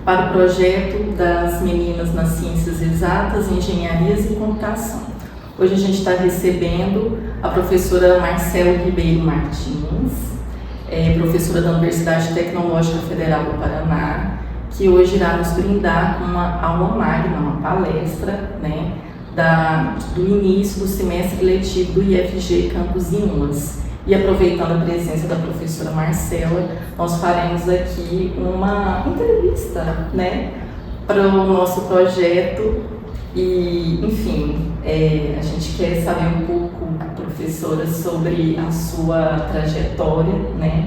para o projeto das meninas nas ciências exatas, engenharias e computação. Hoje a gente está recebendo a professora Marcela Ribeiro Martins, professora da Universidade Tecnológica Federal do Paraná, que hoje irá nos brindar com uma aula magna, uma palestra, né, do início do semestre letivo do IFG Campus Inlas. E aproveitando a presença da professora Marcela, nós faremos aqui uma entrevista, né, para o nosso projeto. E, enfim, a gente quer saber um pouco, professora, sobre a sua trajetória, né,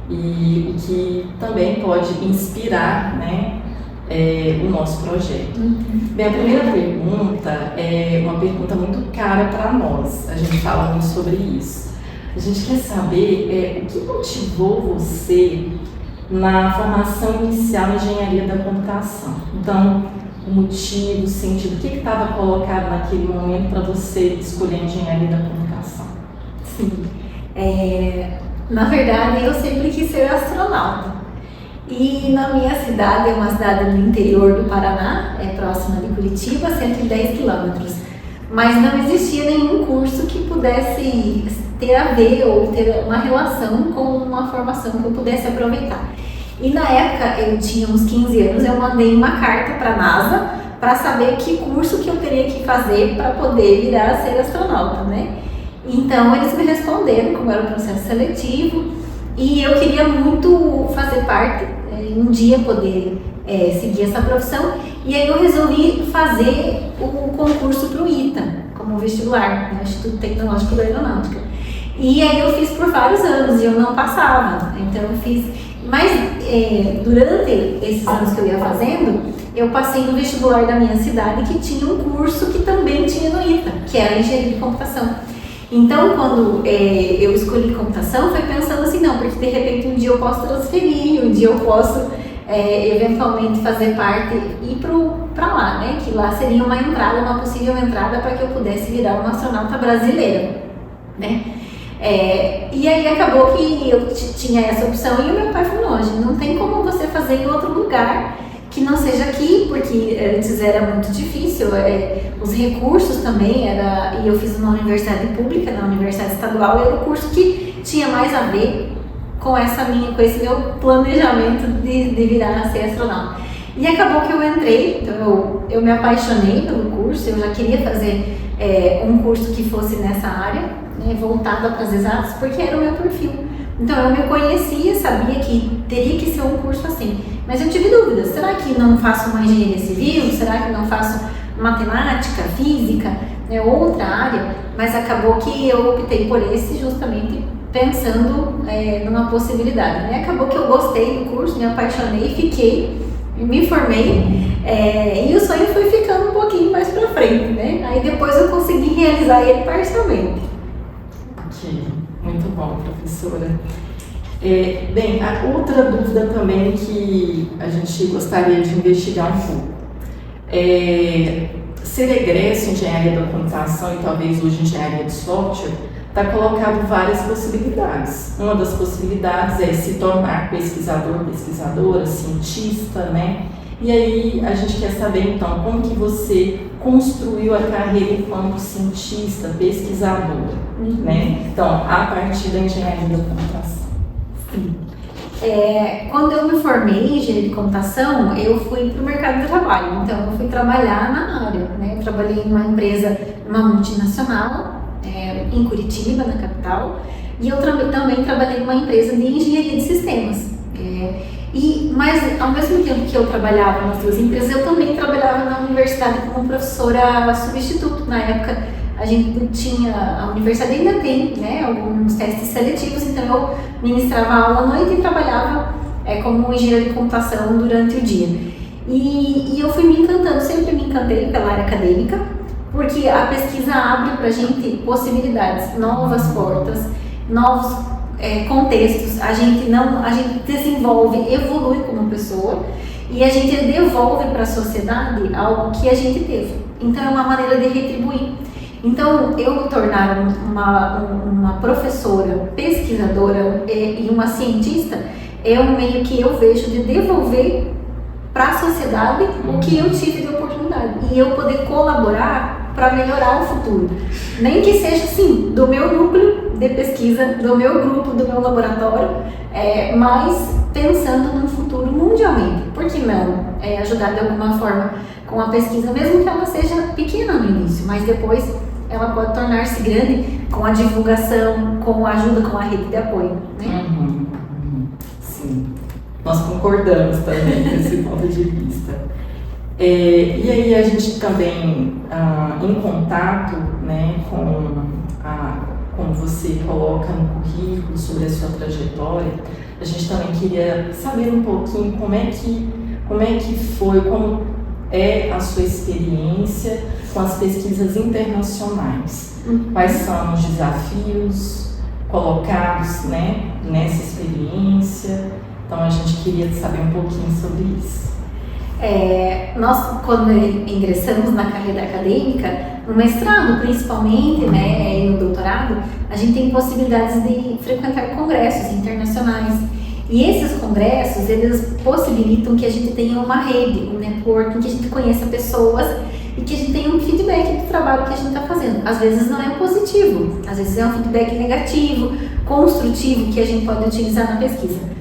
e o que também pode inspirar, né, o nosso projeto. Bem, a primeira pergunta é uma pergunta muito cara para nós, a gente fala muito sobre isso. A gente quer saber o que motivou você na formação inicial em engenharia da computação. Então, o motivo, o sentido, o que estava colocado naquele momento para você escolher a engenharia da computação? Sim, na verdade eu sempre quis ser astronauta. E na minha cidade, é uma cidade no interior do Paraná, próxima de Curitiba, 110 quilômetros. Mas não existia nenhum curso que pudesse ter a ver ou ter uma relação com uma formação que eu pudesse aproveitar. E na época, eu tinha uns 15 anos, eu mandei uma carta para a NASA para saber que curso que eu teria que fazer para poder virar a ser astronauta, né? Então eles me responderam como era o processo seletivo e eu queria muito fazer parte, um dia poder seguir essa profissão, e aí eu resolvi fazer o concurso para o ITA, como vestibular, né? Instituto Tecnológico da Aeronáutica. E aí eu fiz por vários anos e eu não passava, então eu fiz, mas durante esses anos que eu ia fazendo, eu passei no vestibular da minha cidade que tinha um curso que também tinha no ITA, que era engenharia de computação. Então, quando eu escolhi computação, foi pensando assim, não, porque de repente um dia eu posso transferir, um dia eu posso eventualmente fazer parte e ir para lá, né? Que lá seria uma entrada, uma possível entrada para que eu pudesse virar uma astronauta brasileira, né? E aí acabou que eu tinha essa opção e o meu pai falou, não tem como você fazer em outro lugar que não seja aqui, porque antes era muito difícil, os recursos também, e eu fiz uma universidade pública, na universidade estadual, era o curso que tinha mais a ver com esse meu planejamento de virar a ser astronauta. E acabou que eu entrei, então eu me apaixonei pelo curso, eu já queria fazer um curso que fosse nessa área, né, voltado para as exatas, porque era o meu perfil. Então eu me conhecia, sabia que teria que ser um curso assim, mas eu tive dúvidas, será que não faço uma engenharia civil, será que não faço matemática, física, outra área? Mas acabou que eu optei por esse justamente pensando numa possibilidade, né? Acabou que eu gostei do curso, me apaixonei, fiquei, me formei, e o sonho foi ficando um pouquinho mais pra frente, né? Aí depois eu consegui realizar ele parcialmente. Ok, muito bom, professora. Bem, a outra dúvida também que a gente gostaria de investigar um pouco. Ser egresso em engenharia da computação e talvez hoje engenharia de software está colocado várias possibilidades. Uma das possibilidades é se tornar pesquisador, pesquisadora, cientista, né? E aí a gente quer saber então como que você construiu a carreira enquanto cientista, pesquisadora, né? Então, a partir da engenharia da computação. Sim. Quando eu me formei em engenharia de computação, eu fui para o mercado de trabalho. Então, eu fui trabalhar na área, né? Eu trabalhei em uma empresa, uma multinacional, em Curitiba, na capital, e eu também trabalhei numa empresa de engenharia de sistemas. Mas ao mesmo tempo que eu trabalhava nas duas empresas, eu também trabalhava na universidade como professora substituto. Na época a gente tinha, a universidade ainda tem, né, alguns testes seletivos, então eu ministrava aula à noite e trabalhava como engenheira de computação durante o dia. E eu fui me encantando, sempre me encantei pela área acadêmica, porque a pesquisa abre para a gente possibilidades, novas portas, novos contextos, a gente desenvolve, evolui como pessoa e a gente devolve para a sociedade algo que a gente teve. Então é uma maneira de retribuir. Então eu me tornar uma professora, pesquisadora e uma cientista é um meio que eu vejo de devolver para a sociedade o que eu tive de oportunidade e eu poder colaborar para melhorar o futuro. Nem que seja assim, do meu núcleo de pesquisa, do meu grupo, do meu laboratório, mas pensando no futuro mundialmente. Por que não ajudar de alguma forma com a pesquisa, mesmo que ela seja pequena no início, mas depois ela pode tornar-se grande com a divulgação, com a ajuda, com a rede de apoio, né? Sim, nós concordamos também com esse ponto de vista. E aí a gente também, em contato, né, como você coloca no currículo sobre a sua trajetória, a gente também queria saber um pouquinho como é que foi, como é a sua experiência com as pesquisas internacionais. Quais são os desafios colocados, né, nessa experiência? Então a gente queria saber um pouquinho sobre isso. Nós, quando ingressamos na carreira acadêmica, no mestrado principalmente, né, e no doutorado, a gente tem possibilidades de frequentar congressos internacionais. E esses congressos, eles possibilitam que a gente tenha uma rede, um networking, que a gente conheça pessoas e que a gente tenha um feedback do trabalho que a gente está fazendo. Às vezes não é positivo, às vezes é um feedback negativo, construtivo, que a gente pode utilizar na pesquisa.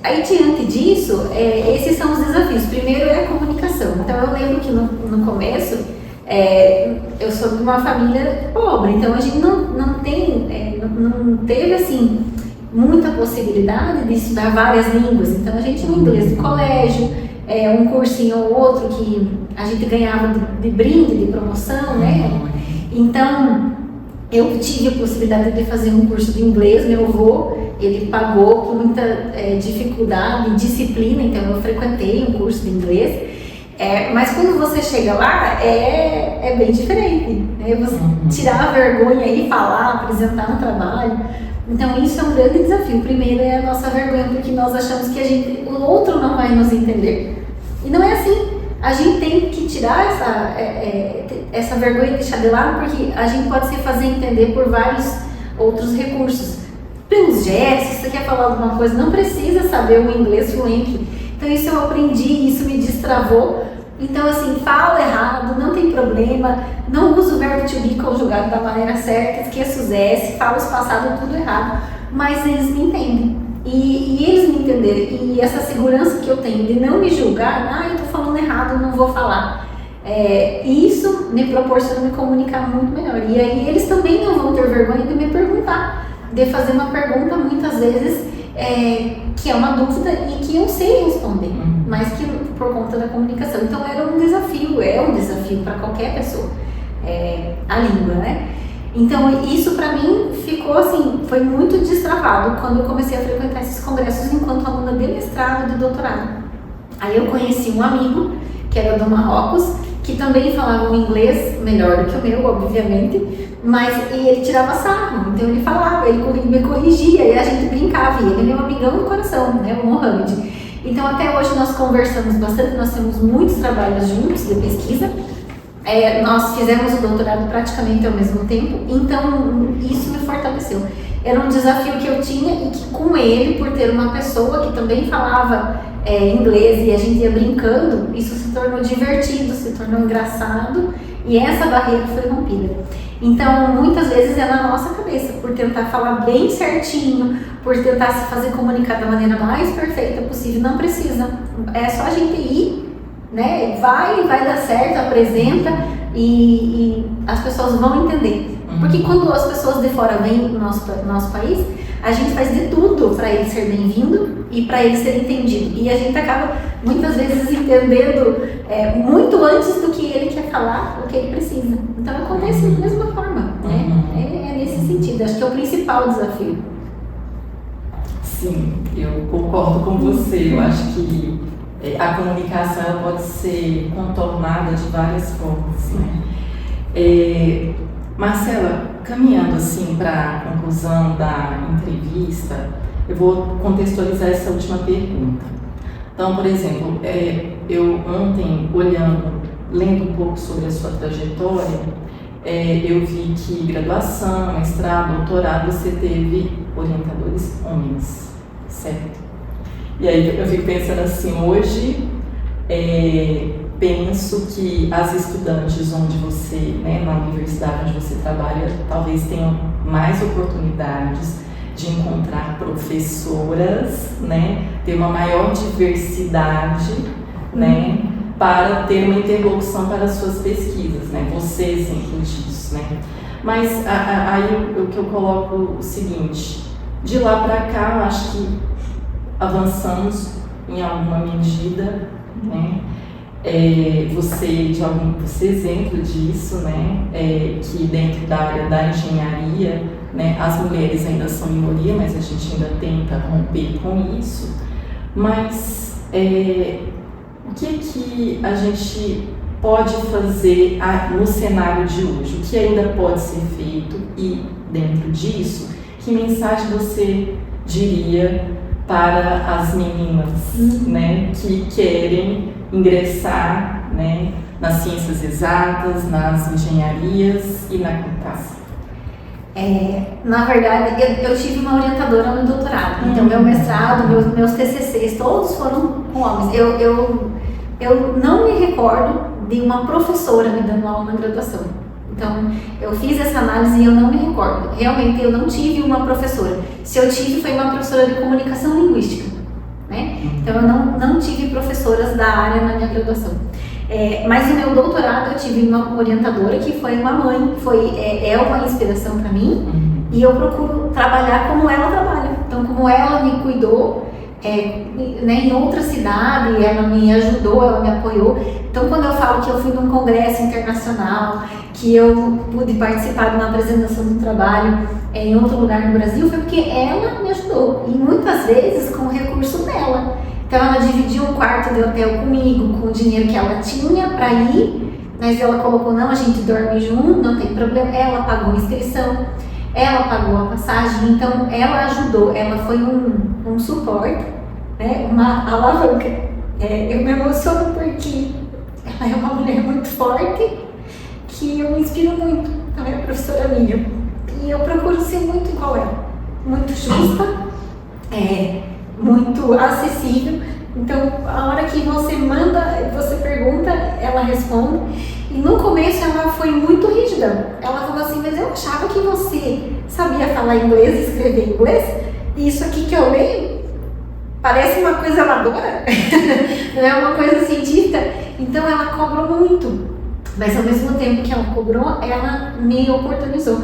Aí, diante disso, esses são os desafios. Primeiro é a comunicação. Então, eu lembro que no começo, eu sou de uma família pobre, então a gente não teve, assim, muita possibilidade de estudar várias línguas. Então, a gente tinha o inglês do colégio, um cursinho ou outro que a gente ganhava de brinde, de promoção, né? Então, eu tive a possibilidade de fazer um curso de inglês. Meu avô, ele pagou com muita dificuldade e disciplina, então eu frequentei um curso de inglês. Mas quando você chega lá, é bem diferente. Você tirar a vergonha e falar, apresentar um trabalho. Então isso é um grande desafio. Primeiro é a nossa vergonha, porque nós achamos que o outro não vai nos entender. E não é assim. A gente tem que tirar essa vergonha e deixar de lado, porque a gente pode se fazer entender por vários outros recursos. Pelos gestos, se você quer falar alguma coisa, não precisa saber o inglês fluente. Então isso eu aprendi, isso me destravou. Então assim, fala errado, não tem problema, não usa o verbo to be conjugado da maneira certa, esqueça os S, fala os passados tudo errado, mas eles me entendem. E eles me entenderem, e essa segurança que eu tenho de não me julgar, eu tô falando errado, não vou falar. Isso me proporciona me comunicar muito melhor. E aí eles também não vão ter vergonha de me perguntar, de fazer uma pergunta muitas vezes que é uma dúvida e que eu sei responder, mas que por conta da comunicação. Então era um desafio, é um desafio para qualquer pessoa, a língua, né? Então isso para mim ficou assim, foi muito destravado quando eu comecei a frequentar esses congressos enquanto aluna de mestrado e de doutorado. Aí eu conheci um amigo que era do Marrocos, que também falava um inglês melhor do que o meu, obviamente, mas ele tirava sarro, então ele falava, ele me corrigia e a gente brincava, e ele é meu amigão do coração, né, o Mohamed. Então até hoje nós conversamos bastante, nós temos muitos trabalhos juntos de pesquisa. Nós fizemos o doutorado praticamente ao mesmo tempo, então isso me fortaleceu. Era um desafio que eu tinha e que com ele, por ter uma pessoa que também falava inglês e a gente ia brincando, isso se tornou divertido, se tornou engraçado e essa barreira foi rompida. Então muitas vezes é na nossa cabeça, por tentar falar bem certinho, por tentar se fazer comunicar da maneira mais perfeita possível, não precisa, é só a gente ir, né? Vai dar certo, apresenta e as pessoas vão entender. Porque quando as pessoas de fora vêm no nosso país, a gente faz de tudo para ele ser bem-vindo e para ele ser entendido. E a gente acaba muitas vezes entendendo muito antes do que ele quer falar, o que ele precisa. Então acontece da mesma forma, né? É nesse sentido, acho que é o principal desafio. Sim, eu concordo com você. Eu acho que a comunicação ela pode ser contornada de várias formas, né? Marcela, caminhando assim para a conclusão da entrevista, eu vou contextualizar essa última pergunta. Então, por exemplo, eu ontem, lendo um pouco sobre a sua trajetória, eu vi que graduação, mestrado, doutorado, você teve orientadores homens, certo? E aí eu fico pensando assim, hoje penso que as estudantes onde você, né, na universidade onde você trabalha, talvez tenham mais oportunidades de encontrar professoras, né, ter uma maior diversidade, né, para ter uma interlocução para as suas pesquisas, né, você é exemplo disso, né. Mas aí o que eu coloco o seguinte, de lá para cá eu acho que avançamos em alguma medida, né. Você é exemplo disso, né? Que dentro da área da engenharia, né, as mulheres ainda são minoria, mas a gente ainda tenta romper com isso. Mas o que a gente pode fazer no cenário de hoje? O que ainda pode ser feito? E dentro disso, que mensagem você diria para as meninas, né, que querem ingressar, né, nas ciências exatas, nas engenharias e na computação? Na verdade, eu tive uma orientadora no doutorado, então meu mestrado, meus TCCs, todos foram com homens. Eu não me recordo de uma professora me dando aula na graduação. Então, eu fiz essa análise e eu não me recordo. Realmente, eu não tive uma professora. Se eu tive, foi uma professora de comunicação linguística, né? Então, eu não tive professoras da área na minha graduação. Mas no meu doutorado, eu tive uma orientadora que foi uma mãe, é uma inspiração para mim. E eu procuro trabalhar como ela trabalha. Então, como ela me cuidou, né, em outra cidade, ela me ajudou, ela me apoiou. Então, quando eu falo que eu fui num congresso internacional, que eu pude participar de uma apresentação do trabalho em outro lugar no Brasil, foi porque ela me ajudou, e muitas vezes com o recurso dela. Então, ela dividiu um quarto de hotel comigo, com o dinheiro que ela tinha para ir, mas ela colocou, não, a gente dorme junto, não tem problema. Ela pagou a inscrição, ela pagou a passagem, então ela ajudou, ela foi um suporte, né, uma alavanca. Eu me emociono porque ela é uma mulher muito forte, que eu me inspiro muito, ela é a professora minha, e eu procuro ser muito igual ela, muito justa, muito acessível. Então, a hora que você manda, você pergunta, ela responde. E no começo ela foi muito rígida. Ela falou assim, mas eu achava que você sabia falar inglês e escrever inglês, e isso aqui que eu leio parece uma coisa amadora, não é uma coisa científica. Então ela cobrou muito, mas ao mesmo tempo que ela cobrou, ela me oportunizou.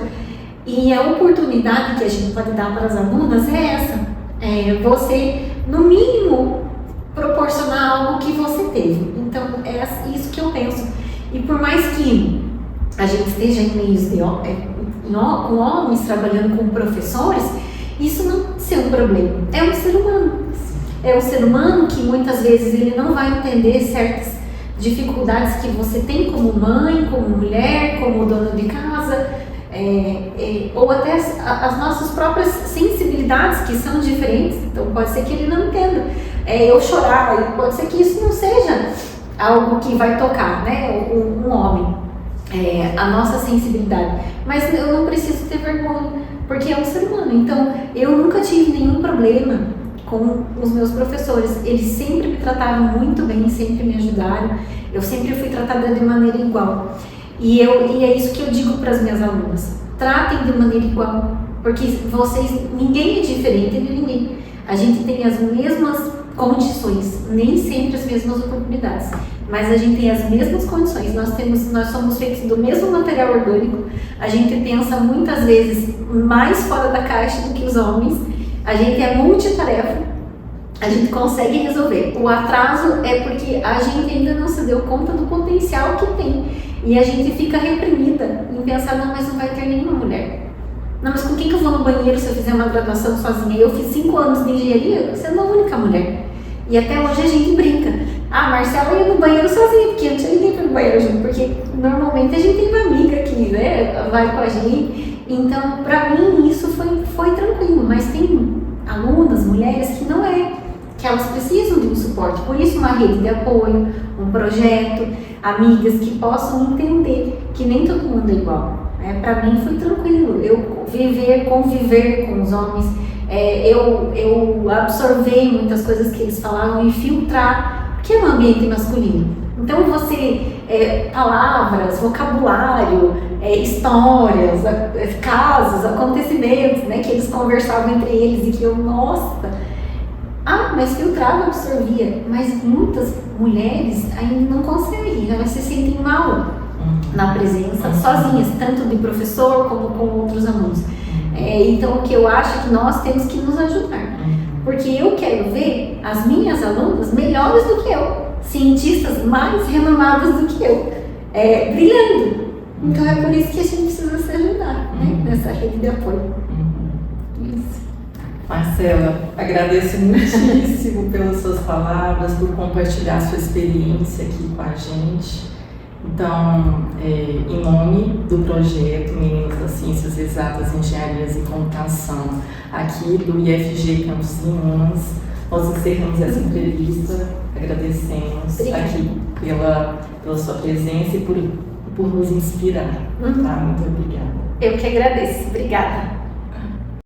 E a oportunidade que a gente pode dar para as alunas é essa, você, no mínimo, proporcionar algo que você teve. Então é isso que eu penso. E por mais que a gente esteja em meios com homens trabalhando com professores, isso não é um problema, é um ser humano. É um ser humano que muitas vezes ele não vai entender certas dificuldades que você tem como mãe, como mulher, como dona de casa, ou até as nossas próprias sensibilidades que são diferentes. Então pode ser que ele não entenda. Eu chorar, pode ser que isso não seja algo que vai tocar, né, um homem, a nossa sensibilidade. Mas eu não preciso ter vergonha, porque é um ser humano. Então eu nunca tive nenhum problema com os meus professores. Eles sempre me trataram muito bem, sempre me ajudaram. Eu sempre fui tratada de maneira igual. E é isso que eu digo para as minhas alunas: tratem de maneira igual, porque ninguém é diferente de ninguém. A gente tem as mesmas condições, nem sempre as mesmas oportunidades, mas a gente tem as mesmas condições. Nós somos feitos do mesmo material orgânico. A gente pensa muitas vezes mais fora da caixa do que os homens. A gente é multitarefa, a gente consegue resolver. O atraso é porque a gente ainda não se deu conta do potencial que tem, e a gente fica reprimida em pensar, não, mas não vai ter nenhuma mulher. Não, mas com quem que eu vou no banheiro se eu fizer uma graduação sozinha? Eu fiz 5 anos de engenharia sendo a única mulher. E até hoje a gente brinca. Ah, Marcela ia no banheiro sozinha, porque não tinha ninguém para ir no banheiro junto. Porque normalmente a gente tem uma amiga que, né, vai com a gente. Então, para mim, isso foi tranquilo. Mas tem alunas, mulheres, que não é. Que elas precisam de um suporte. Por isso, uma rede de apoio, um projeto, amigas que possam entender que nem todo mundo é igual. Para mim foi tranquilo, eu conviver com os homens, eu absorver muitas coisas que eles falavam e filtrar, que é um ambiente masculino. Então palavras, vocabulário, histórias, casos, acontecimentos, né, que eles conversavam entre eles e que eu, nossa, mas filtrava, absorvia, mas muitas mulheres ainda não conseguem, elas se sentem mal na presença, sozinhas, tanto de professor como com outros alunos. Então o que eu acho é que nós temos que nos ajudar, porque eu quero ver as minhas alunas melhores do que eu, cientistas mais renomadas do que eu, brilhando. Então é por isso que a gente precisa se ajudar, né? Nessa rede de apoio. Isso. Marcela, agradeço muitíssimo pelas suas palavras, por compartilhar sua experiência aqui com a gente. Então, em nome do projeto Meninas das Ciências Exatas, Engenharias e Computação, aqui do IFG Campus Minas, nós encerramos essa entrevista, agradecemos aqui pela sua presença e por nos inspirar. Tá? Muito obrigada. Eu que agradeço. Obrigada.